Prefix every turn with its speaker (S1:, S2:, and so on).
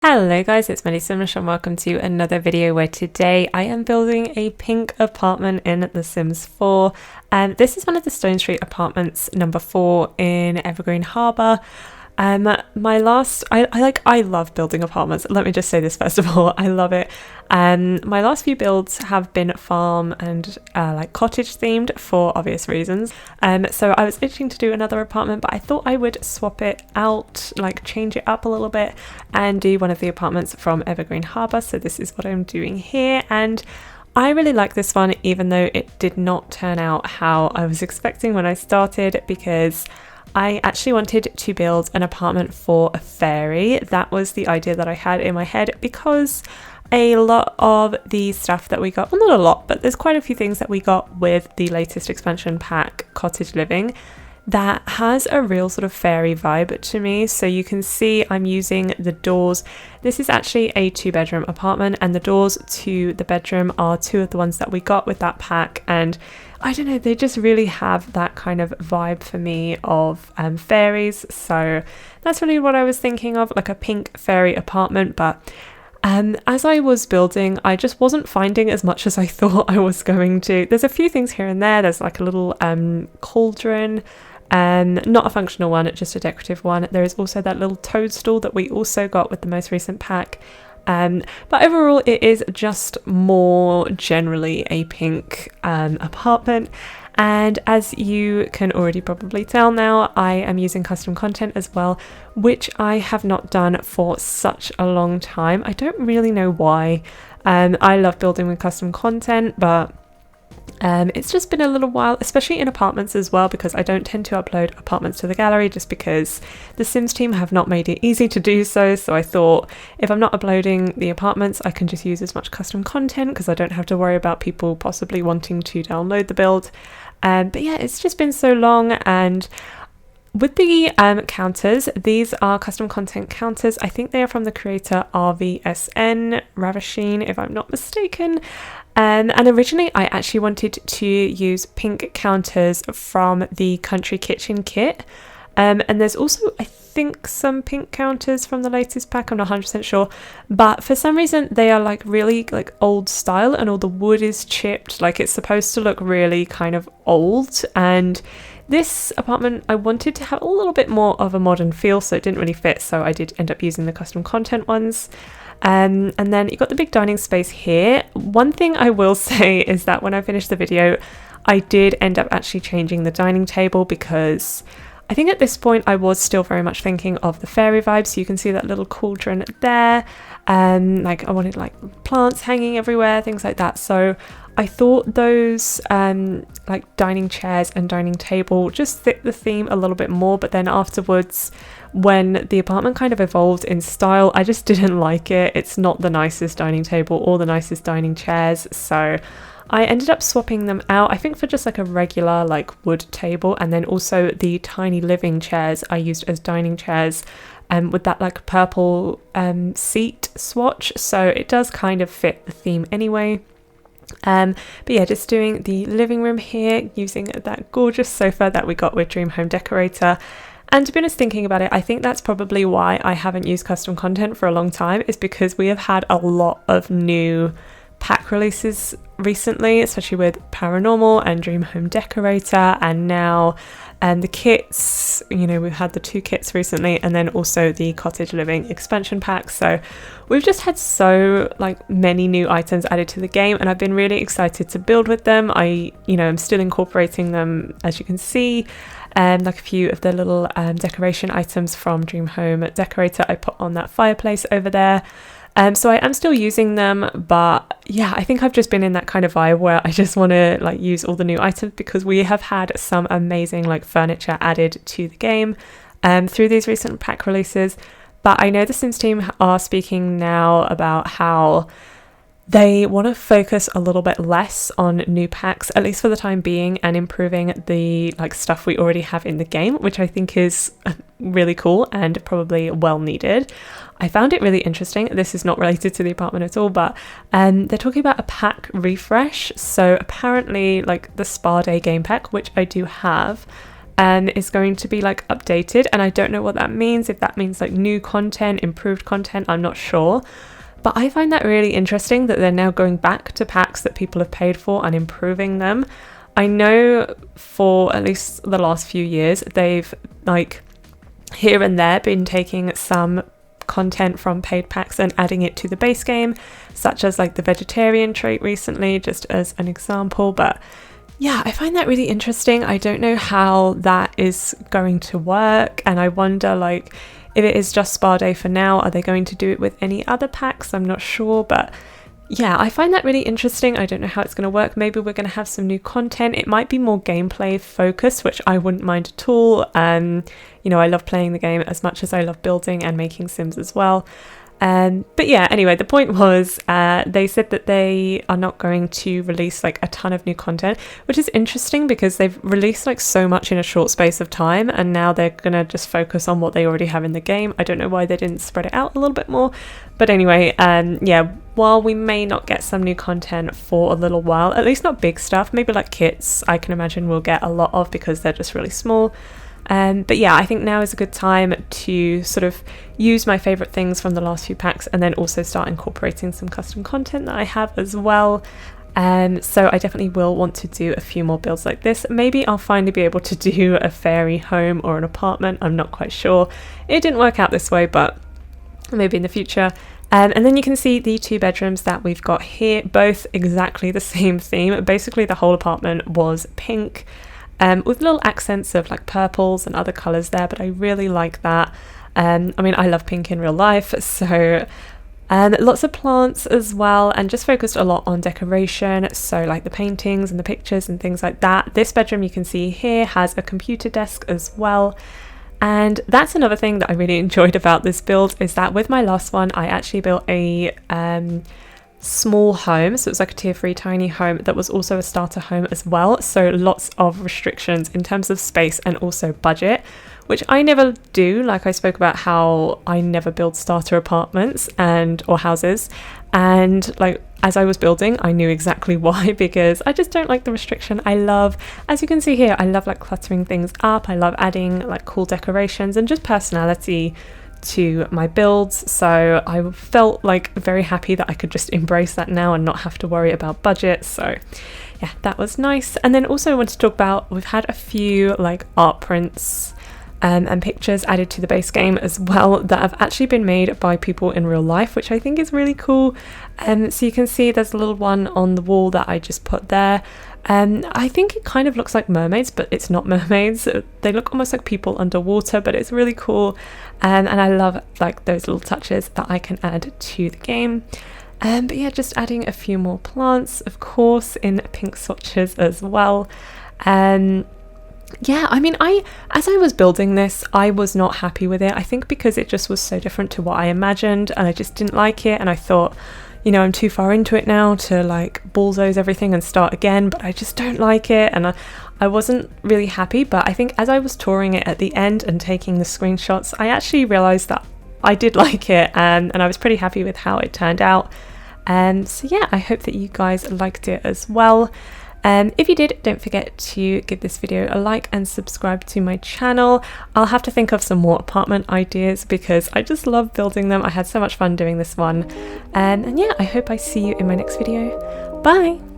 S1: Hello guys, it's Melissa and welcome to another video where today I am building a pink apartment in The Sims 4. This is one of the Stone Street apartments, number 4 in Evergreen Harbour. I love building apartments. Let me just say this first of all, I love it. My last few builds have been farm and cottage themed for obvious reasons. So I was itching to do another apartment, but I thought I would swap it out, change it up a little bit and do one of the apartments from Evergreen Harbour. So this is what I'm doing here, and I really like this one, even though it did not turn out how I was expecting when I started, because I actually wanted to build an apartment for a fairy. That was the idea that I had in my head, because a lot of the stuff that we got, well, not a lot, but there's quite a few things that we got with the latest expansion pack, Cottage Living, that has a real sort of fairy vibe to me. So you can see I'm using the doors. This is actually a 2-bedroom apartment, and the doors to the bedroom are 2 of the ones that we got with that pack, and I don't know, they just really have that kind of vibe for me of fairies. So that's really what I was thinking of, like a pink fairy apartment. But as I was building, I just wasn't finding as much as I thought I was going to. There's a few things here and there. There's like a little cauldron, not a functional one, just a decorative one. There is also that little toadstool that we also got with the most recent pack. But overall it is just more generally a pink apartment, and as you can already probably tell now, I am using custom content as well, which I have not done for such a long time. I don't really know why. I love building with custom content, but it's just been a little while, especially in apartments as well, because I don't tend to upload apartments to the gallery just because the Sims team have not made it easy to do so. So I thought, if I'm not uploading the apartments, I can just use as much custom content because I don't have to worry about people possibly wanting to download the build. But yeah, it's just been so long. And with the counters, these are custom content counters. I think they are from the creator RVSN, Ravisheen, if I'm not mistaken. And originally I actually wanted to use pink counters from the Country Kitchen kit. And there's also, I think, some pink counters from the latest pack. I'm not 100% sure. But for some reason, they are really old style, and all the wood is chipped. It's supposed to look really kind of old. And this apartment, I wanted to have a little bit more of a modern feel, so it didn't really fit. So I did end up using the custom content ones. And then you've got the big dining space here. One thing I will say is that when I finished the video, I did end up actually changing the dining table, because I think at this point I was still very much thinking of the fairy vibe. So you can see that little cauldron there. I wanted plants hanging everywhere, things like that. So I thought those dining chairs and dining table just fit the theme a little bit more. But then afterwards, when the apartment kind of evolved in style, I just didn't like it. It's not the nicest dining table or the nicest dining chairs. So I ended up swapping them out, I think, for just a regular wood table, and then also the tiny living chairs I used as dining chairs, with that purple seat swatch. So it does kind of fit the theme anyway. But yeah, just doing the living room here using that gorgeous sofa that we got with Dream Home Decorator. And to be honest, thinking about it, I think that's probably why I haven't used custom content for a long time, is because we have had a lot of new pack releases recently, especially with Paranormal and Dream Home Decorator, and now the kits. We've had the 2 kits recently, and then also the Cottage Living expansion pack. So we've just had so many new items added to the game, and I've been really excited to build with them. I'm still incorporating them, as you can see. A few of the little decoration items from Dream Home Decorator I put on that fireplace over there. So I am still using them, but yeah, I think I've just been in that kind of vibe where I just want to use all the new items, because we have had some amazing furniture added to the game through these recent pack releases. But I know the Sims team are speaking now about how they want to focus a little bit less on new packs, at least for the time being, and improving the stuff we already have in the game, which I think is really cool and probably well needed. I found it really interesting. This is not related to the apartment at all, but they're talking about a pack refresh. So apparently the Spa Day game pack, which I do have, is going to be like updated, and I don't know what that means, if that means like new content, improved content, I'm not sure. But I find that really interesting that they're now going back to packs that people have paid for and improving them. I know for at least the last few years, they've like here and there been taking some content from paid packs and adding it to the base game, such as like the vegetarian trait recently, just as an example. But yeah, I find that really interesting. I don't know how that is going to work, and I wonder like if it is just Spa Day for now, are they going to do it with any other packs? I'm not sure, but yeah, I find that really interesting. I don't know how it's going to work. Maybe we're going to have some new content. It might be more gameplay focused, which I wouldn't mind at all. You know, I love playing the game as much as I love building and making Sims as well. But yeah, anyway, the point was they said that they are not going to release like a ton of new content, which is interesting because they've released like so much in a short space of time, and now they're gonna just focus on what they already have in the game. I don't know why they didn't spread it out a little bit more, but anyway, yeah, while we may not get some new content for a little while, at least not big stuff, maybe like kits, I can imagine we'll get a lot of because they're just really small. But yeah, I think now is a good time to sort of use my favourite things from the last few packs and then also start incorporating some custom content that I have as well. So I definitely will want to do a few more builds like this. Maybe I'll finally be able to do a fairy home or an apartment. I'm not quite sure. It didn't work out this way, but maybe in the future. And then you can see the 2 bedrooms that we've got here, both exactly the same theme. Basically the whole apartment was pink. With little accents of like purples and other colours there, but I really like that. I mean, I love pink in real life, so lots of plants as well, and just focused a lot on decoration, so like the paintings and the pictures and things like that. This bedroom you can see here has a computer desk as well, and that's another thing that I really enjoyed about this build, is that with my last one I actually built a small home, so it was like a tier 3 tiny home that was also a starter home as well, so lots of restrictions in terms of space and also budget, which I never do. Like I spoke about how I never build starter apartments or houses, and like as I was building I knew exactly why, because I just don't like the restriction. I love, as you can see here, I love like cluttering things up, I love adding like cool decorations and just personality to my builds, so I felt like very happy that I could just embrace that now and not have to worry about budget. So yeah, that was nice. And then also I want to talk about, we've had a few like art prints and pictures added to the base game as well that have actually been made by people in real life, which I think is really cool. So you can see there's a little one on the wall that I just put there. I think it kind of looks like mermaids, but it's not mermaids. They look almost like people underwater, but it's really cool. And I love like those little touches that I can add to the game. But yeah, just adding a few more plants, of course, in pink swatches as well. Yeah, I mean, as I was building this, I was not happy with it. I think because it just was so different to what I imagined, and I just didn't like it. And I thought, you know, I'm too far into it now to like bulldoze everything and start again, but I just don't like it. And I wasn't really happy, but I think as I was touring it at the end and taking the screenshots, I actually realized that I did like it, and I was pretty happy with how it turned out. So yeah, I hope that you guys liked it as well. If you did, don't forget to give this video a like and subscribe to my channel. I'll have to think of some more apartment ideas because I just love building them. I had so much fun doing this one. And yeah, I hope I see you in my next video. Bye!